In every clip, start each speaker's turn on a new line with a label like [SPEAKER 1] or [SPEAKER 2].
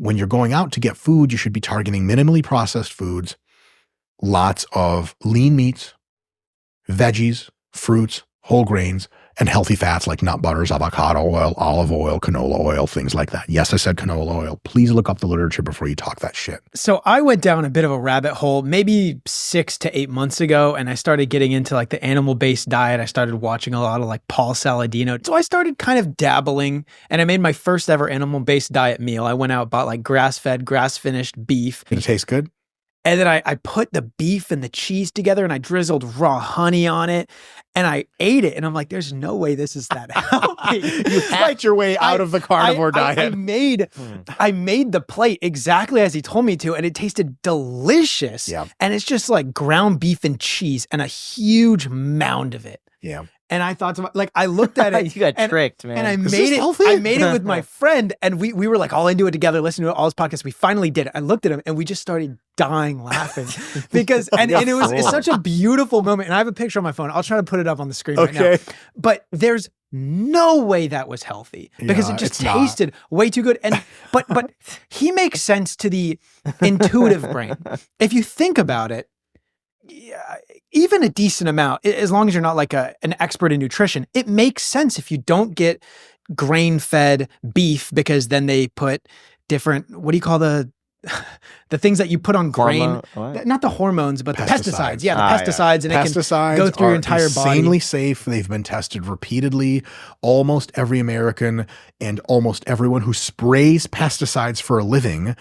[SPEAKER 1] when you're going out to get food, you should be targeting minimally processed foods, lots of lean meats, veggies, fruits, whole grains, and healthy fats like nut butters, avocado oil, olive oil, canola oil, things like that. Yes, I said canola oil. Please look up the literature before you talk that shit.
[SPEAKER 2] So I went down a bit of a rabbit hole maybe 6 to 8 months ago, and I started getting into like the animal-based diet. I started watching a lot of like Paul Saladino. So I started kind of dabbling, and I made my first ever animal-based diet meal. I went out, bought like grass-fed, grass-finished beef.
[SPEAKER 1] Did it taste good?
[SPEAKER 2] And then I put the beef and the cheese together and I drizzled raw honey on it and I ate it. And I'm like, there's no way this is that healthy.
[SPEAKER 1] You hacked your way out of the carnivore diet.
[SPEAKER 2] I made the plate exactly as he told me to, and it tasted delicious.
[SPEAKER 1] Yeah.
[SPEAKER 2] And it's just like ground beef and cheese and a huge mound of it.
[SPEAKER 1] Yeah.
[SPEAKER 2] And I thought, like, I looked at it.
[SPEAKER 3] You got tricked, man.
[SPEAKER 2] And I
[SPEAKER 1] Is
[SPEAKER 2] made
[SPEAKER 1] this
[SPEAKER 2] it.
[SPEAKER 1] healthy?
[SPEAKER 2] I made it with my friend, and we were like all into it together, listening to all his podcasts. We finally did it. I looked at him, and we just started dying laughing because, and it's such a beautiful moment. And I have a picture on my phone. I'll try to put it up on the screen right now. But there's no way that was healthy because it just tasted way too good. And but he makes sense to the intuitive brain. If you think about it. Yeah, even a decent amount, as long as you're not like an expert in nutrition, it makes sense if you don't get grain-fed beef because then they put different, what do you call the things that you put on grain? Not the hormones, but the pesticides. Yeah, the pesticides, and
[SPEAKER 1] pesticides
[SPEAKER 2] it can go through your entire body.
[SPEAKER 1] Insanely safe. They've been tested repeatedly. Almost every American and almost everyone who sprays pesticides for a living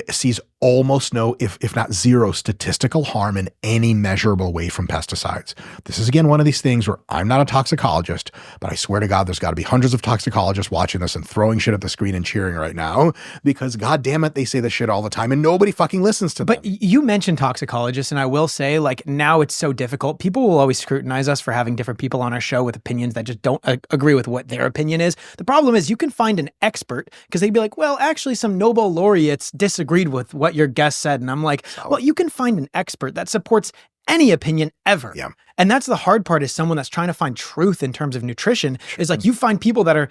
[SPEAKER 1] sees almost no, if not zero, statistical harm in any measurable way from pesticides. This is, again, one of these things where I'm not a toxicologist, but I swear to God, there's got to be hundreds of toxicologists watching this and throwing shit at the screen and cheering right now because, God damn it, they say this shit all the time and nobody fucking listens to them.
[SPEAKER 2] But you mentioned toxicologists, and I will say, like, now it's so difficult. People will always scrutinize us for having different people on our show with opinions that just don't agree with what their opinion is. The problem is you can find an expert because they'd be like, well, actually, some Nobel laureates disagreed with what your guest said. And I'm like, well, you can find an expert that supports any opinion ever.
[SPEAKER 1] Yeah.
[SPEAKER 2] And that's the hard part, is someone that's trying to find truth in terms of nutrition is like, you find people that are,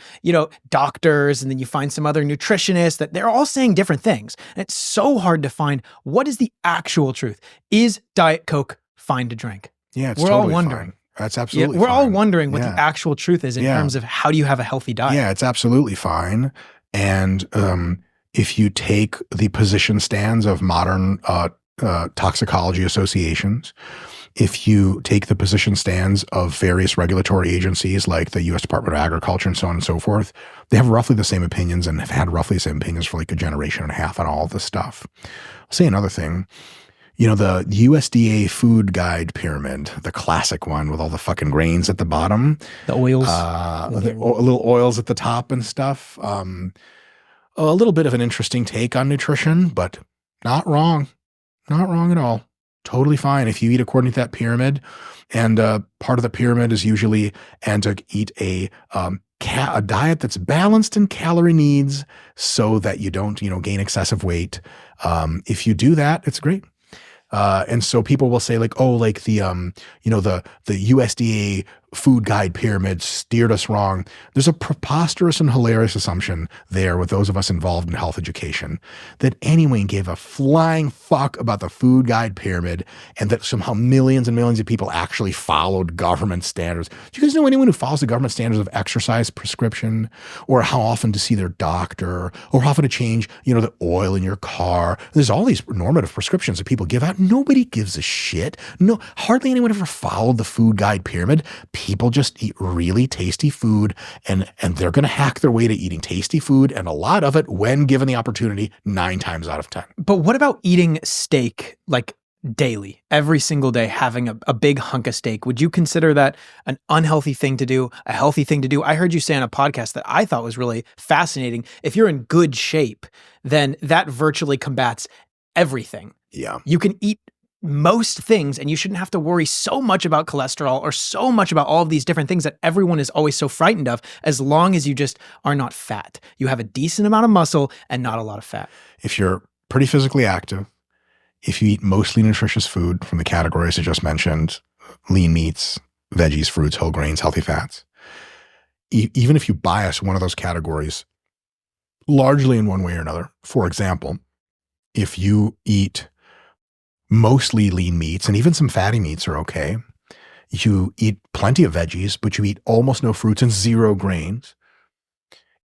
[SPEAKER 2] doctors, and then you find some other nutritionists that they're all saying different things. And it's so hard to find what is the actual truth. Is Diet Coke fine to drink?
[SPEAKER 1] Yeah,
[SPEAKER 2] we're
[SPEAKER 1] totally
[SPEAKER 2] all wondering.
[SPEAKER 1] Fine. That's absolutely
[SPEAKER 2] we're
[SPEAKER 1] fine.
[SPEAKER 2] all wondering what the actual truth is in terms of how do you have a healthy diet?
[SPEAKER 1] Yeah, it's absolutely fine. And if you take the position stands of modern toxicology associations, if you take the position stands of various regulatory agencies like the U.S. Department of Agriculture and so on and so forth, they have roughly the same opinions and have had roughly the same opinions for like a generation and a half on all of this stuff. I'll say another thing. The USDA food guide pyramid, the classic one with all the fucking grains at the bottom.
[SPEAKER 2] The oils.
[SPEAKER 1] Little oils at the top and stuff. A little bit of an interesting take on nutrition, but not wrong. Not wrong at all. Totally fine if you eat according to that pyramid. And part of the pyramid is usually to eat a diet that's balanced in calorie needs so that you don't, gain excessive weight. If you do that, it's great. And so people will say like, oh, like the USDA food guide pyramid steered us wrong. There's a preposterous and hilarious assumption there with those of us involved in health education that anyone gave a flying fuck about the food guide pyramid and that somehow millions and millions of people actually followed government standards. Do you guys know anyone who follows the government standards of exercise prescription, or how often to see their doctor, or how often to change, the oil in your car? There's all these normative prescriptions that people give out. Nobody gives a shit. No, hardly anyone ever followed the food guide pyramid. People just eat really tasty food and they're going to hack their way to eating tasty food, and a lot of it when given the opportunity 9 times out of 10.
[SPEAKER 2] But what about eating steak like daily, every single day, having a big hunk of steak? Would you consider that an unhealthy thing to do, a healthy thing to do? I heard you say on a podcast that I thought was really fascinating. If you're in good shape, then that virtually combats everything.
[SPEAKER 1] Yeah.
[SPEAKER 2] You can eat most things and you shouldn't have to worry so much about cholesterol or so much about all of these different things that everyone is always so frightened of, as long as you just are not fat. You have a decent amount of muscle and not a lot of fat.
[SPEAKER 1] If you're pretty physically active, if you eat mostly nutritious food from the categories I just mentioned, lean meats, veggies, fruits, whole grains, healthy fats, even if you bias one of those categories largely in one way or another. For example, if you eat mostly lean meats, and even some fatty meats are okay, you eat plenty of veggies, but you eat almost no fruits and zero grains,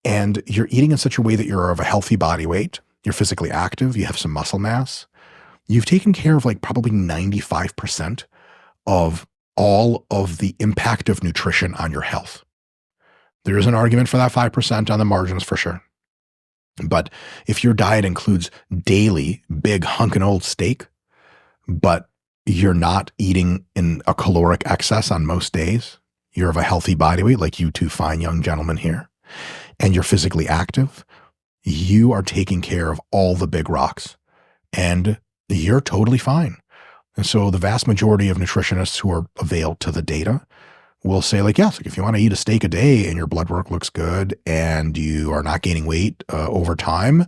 [SPEAKER 1] and you're eating in such a way that you're of a healthy body weight, you're physically active, you have some muscle mass, you've taken care of like probably 95% of all of the impact of nutrition on your health. There is an argument for that 5% on the margins for sure. But if your diet includes daily big hunkin' old steak, but you're not eating in a caloric excess on most days, you're of a healthy body weight like you two fine young gentlemen here, and you're physically active, you are taking care of all the big rocks and you're totally fine. And so the vast majority of nutritionists who are availed to the data will say like, yes, if you want to eat a steak a day and your blood work looks good and you are not gaining weight over time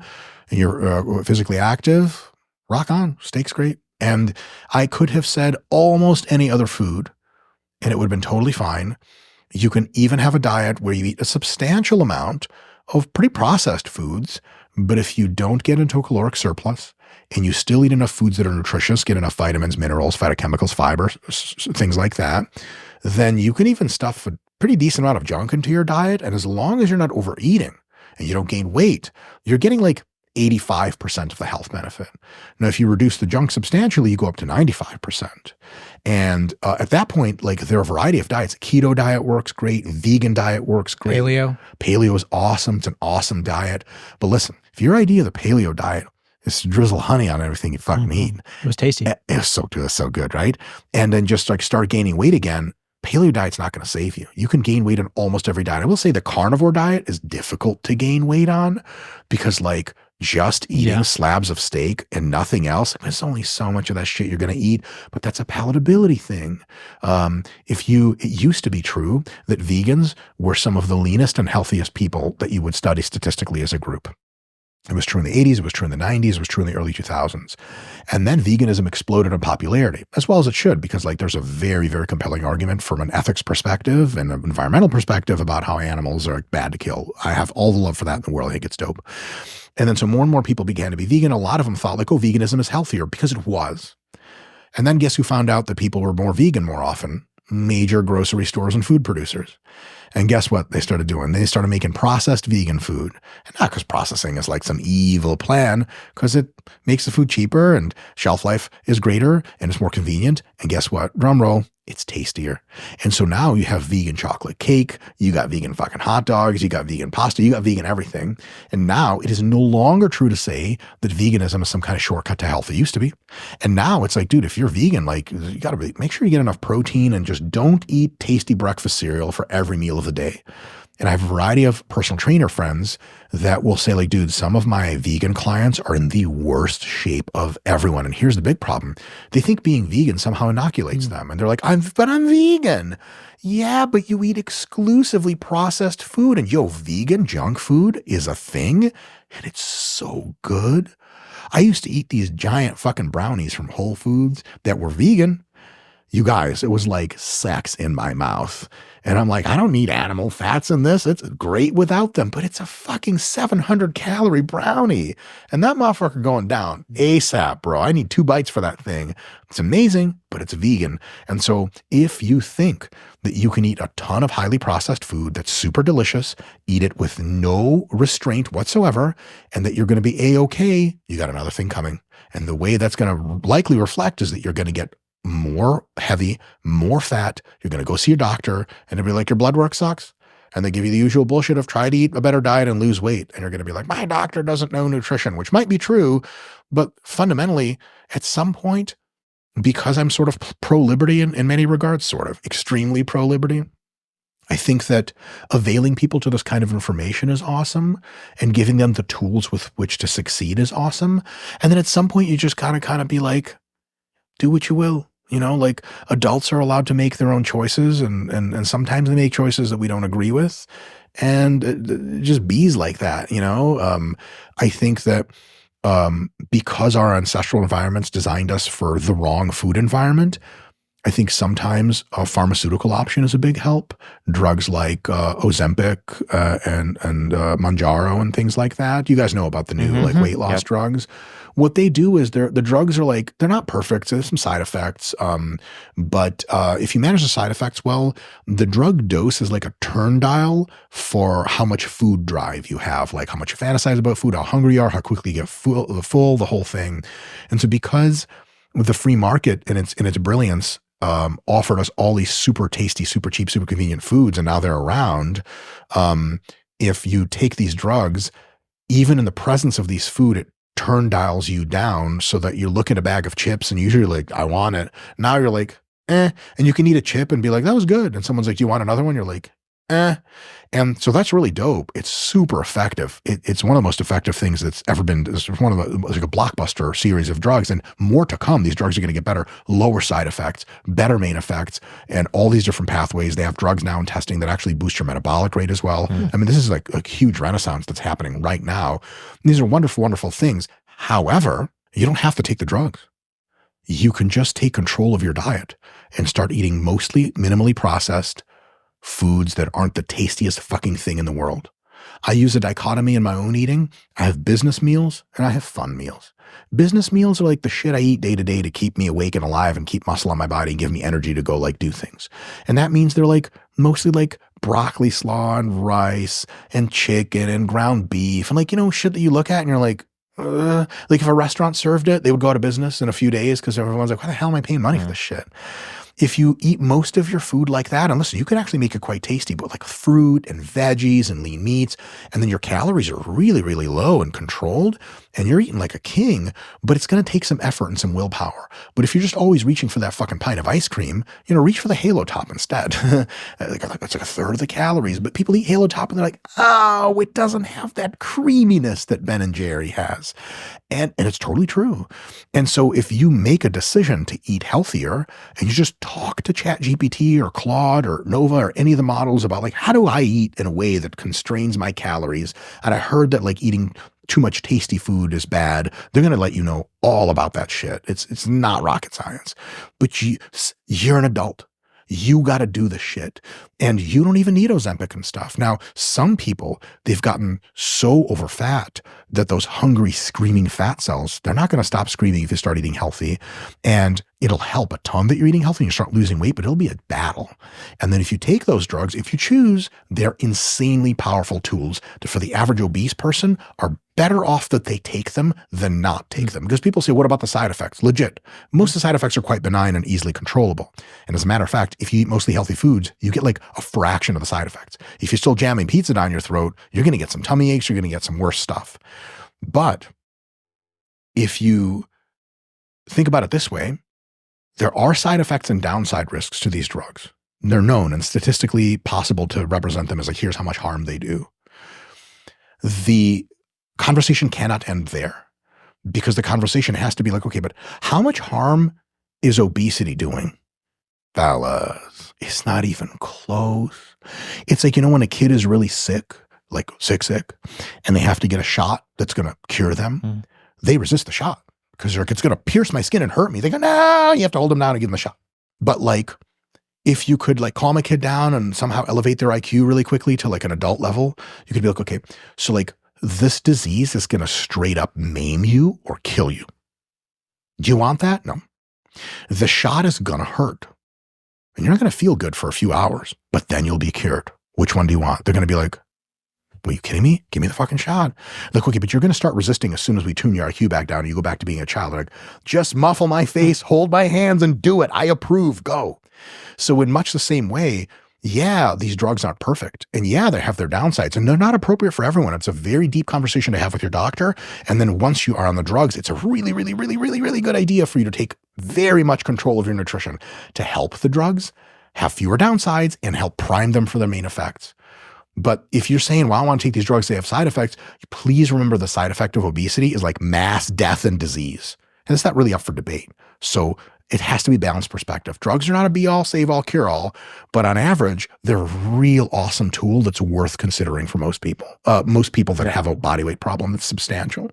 [SPEAKER 1] and you're physically active, rock on, steak's great. And I could have said almost any other food and it would have been totally fine. You can even have a diet where you eat a substantial amount of pretty processed foods, but if you don't get into a caloric surplus and you still eat enough foods that are nutritious, get enough vitamins, minerals, phytochemicals, fiber, things like that, then you can even stuff a pretty decent amount of junk into your diet. And as long as you're not overeating and you don't gain weight, you're getting like 85% of the health benefit. Now, if you reduce the junk substantially, you go up to 95%. And at that point, like there are a variety of diets. Keto diet works great. Vegan diet works great. Paleo is awesome. It's an awesome diet. But listen, if your idea of the paleo diet is to drizzle honey on everything you fucking eat.
[SPEAKER 2] It was tasty.
[SPEAKER 1] It was so good. So good, right? And then just like start gaining weight again. Paleo diet's not going to save you. You can gain weight on almost every diet. I will say the carnivore diet is difficult to gain weight on because like just eating slabs of steak and nothing else, there's only so much of that shit you're going to eat, but that's a palatability thing. It used to be true that vegans were some of the leanest and healthiest people that you would study statistically as a group. It was true in the 80s, it was true in the 90s, it was true in the early 2000s. And then veganism exploded in popularity, as well as it should, because like there's a very, very compelling argument from an ethics perspective and an environmental perspective about how animals are bad to kill. I have all the love for that in the world. I think it's dope. And then so more and more people began to be vegan. A lot of them thought like, oh, veganism is healthier because it was. And then guess who found out that people were more vegan more often? Major grocery stores and food producers. And guess what they started doing? They started making processed vegan food. And not because processing is like some evil plan, because it makes the food cheaper and shelf life is greater and it's more convenient. And guess what? Drum roll, it's tastier. And so now you have vegan chocolate cake, you got vegan fucking hot dogs, you got vegan pasta, you got vegan everything. And now it is no longer true to say that veganism is some kind of shortcut to health. It used to be. And now it's like, dude, if you're vegan, like you got to really make sure you get enough protein and just don't eat tasty breakfast cereal for every meal of the day. And I have a variety of personal trainer friends that will say like, dude, some of my vegan clients are in the worst shape of everyone. And here's the big problem. They think being vegan somehow inoculates them. And they're like, I'm vegan. Yeah, but you eat exclusively processed food. And vegan junk food is a thing. And it's so good. I used to eat these giant fucking brownies from Whole Foods that were vegan. You guys, it was like sex in my mouth. And I'm like, I don't need animal fats in this. It's great without them, but it's a fucking 700 calorie brownie. And that motherfucker going down ASAP, bro. I need 2 bites for that thing. It's amazing, but it's vegan. And so if you think that you can eat a ton of highly processed food that's super delicious, eat it with no restraint whatsoever, and that you're going to be A-okay, you got another thing coming. And the way that's going to likely reflect is that you're going to get more heavy, more fat. You're going to go see your doctor and they'll be like, your blood work sucks. And they give you the usual bullshit of try to eat a better diet and lose weight. And you're going to be like, my doctor doesn't know nutrition, which might be true. But fundamentally, at some point, because I'm sort of pro-liberty in many regards, sort of extremely pro-liberty, I think that availing people to this kind of information is awesome and giving them the tools with which to succeed is awesome. And then at some point, you just kind of be like, do what you will. You know, like adults are allowed to make their own choices and sometimes they make choices that we don't agree with. And just bees like that, you know. I think that because our ancestral environments designed us for the wrong food environment, I think sometimes a pharmaceutical option is a big help. Drugs like Ozempic and Mounjaro and things like that. You guys know about the new like weight loss drugs. What they do is the drugs are like, they're not perfect. So there's some side effects. But if you manage the side effects well, the drug dose is like a turn dial for how much food drive you have, like how much you fantasize about food, how hungry you are, how quickly you get full, the whole thing. And so because the free market in its brilliance offered us all these super tasty, super cheap, super convenient foods, and now they're around, if you take these drugs, even in the presence of these food, it turn dials you down so that you look at a bag of chips and usually like, I want it. Now you're like, and you can eat a chip and be like, that was good. And someone's like, do you want another one? You're like, And so that's really dope. It's super effective. It's one of the most effective things that's ever been. It's one of the, like a blockbuster series of drugs, and more to come. These drugs are going to get better, lower side effects, better main effects, and all these different pathways. They have drugs now in testing that actually boost your metabolic rate as well. I mean, this is like a huge renaissance that's happening right now. These are wonderful, wonderful things. However, you don't have to take the drugs. You can just take control of your diet and start eating mostly minimally processed foods that aren't the tastiest fucking thing in the world. I use a dichotomy in my own eating. I have business meals and I have fun meals. Business meals are like the shit I eat day to day to keep me awake and alive and keep muscle on my body and give me energy to go like do things. And that means they're like mostly like broccoli slaw and rice and chicken and ground beef and like, you know, shit that you look at and you're like if a restaurant served it, they would go out of business in a few days because everyone's like, why the hell am I paying money for this shit? If you eat most of your food like that, and listen, you can actually make it quite tasty, but like fruit and veggies and lean meats, and then your calories are really, really low and controlled, and you're eating like a king, but it's going to take some effort and some willpower. But if you're just always reaching for that fucking pint of ice cream, you know, reach for the Halo Top instead. That's like a third of the calories, but people eat Halo Top and they're like, oh, it doesn't have that creaminess that Ben and Jerry has. And it's totally true. And so if you make a decision to eat healthier and you just talk to ChatGPT or Claude or Nova or any of the models about like, how do I eat in a way that constrains my calories? And I heard that like eating too much tasty food is bad. They're going to let you know all about that shit. It's not rocket science, but you're an adult. You got to do the shit. And you don't even need Ozempic and stuff. Now, some people, they've gotten so over fat that those hungry, screaming fat cells, they're not going to stop screaming if you start eating healthy. And it'll help a ton that you're eating healthy and you start losing weight, but it'll be a battle. And then if you take those drugs, if you choose, they're insanely powerful tools that for the average obese person are better off that they take them than not take them. Because people say, what about the side effects? Legit. Most of the side effects are quite benign and easily controllable. And as a matter of fact, if you eat mostly healthy foods, you get like a fraction of the side effects. If you're still jamming pizza down your throat, you're going to get some tummy aches, you're going to get some worse stuff. But if you think about it this way, there are side effects and downside risks to these drugs. They're known and statistically possible to represent them as like, here's how much harm they do. The conversation cannot end there because the conversation has to be like, okay, but how much harm is obesity doing? Fellas, it's not even close. It's like, you know, when a kid is really sick, like sick, and they have to get a shot that's going to cure them, they resist the shot because they're like, it's going to pierce my skin and hurt me. They go, no, you have to hold them down and give them the shot. But like, if you could like calm a kid down and somehow elevate their IQ really quickly to like an adult level, you could be like, okay, so like this disease is going to straight up maim you or kill you. Do you want that? No. The shot is going to hurt. And you're not going to feel good for a few hours, but then you'll be cured. Which one do you want? They're going to be like, are you kidding me? Give me the fucking shot. Like, okay, but you're going to start resisting as soon as we tune your IQ back down and you go back to being a child. They're like, just muffle my face, hold my hands and do it. I approve, go. So in much the same way, yeah, these drugs aren't perfect. And yeah, they have their downsides and they're not appropriate for everyone. It's a very deep conversation to have with your doctor. And then once you are on the drugs, it's a really, really, really, really, really good idea for you to take very much control of your nutrition to help the drugs have fewer downsides and help prime them for their main effects. But if you're saying, well, I want to take these drugs, they have side effects, please remember the side effect of obesity is like mass death and disease. And it's not really up for debate. So it has to be balanced perspective. Drugs are not a be all, save all, cure all, but on average, they're a real awesome tool that's worth considering for most people that have a body weight problem that's substantial.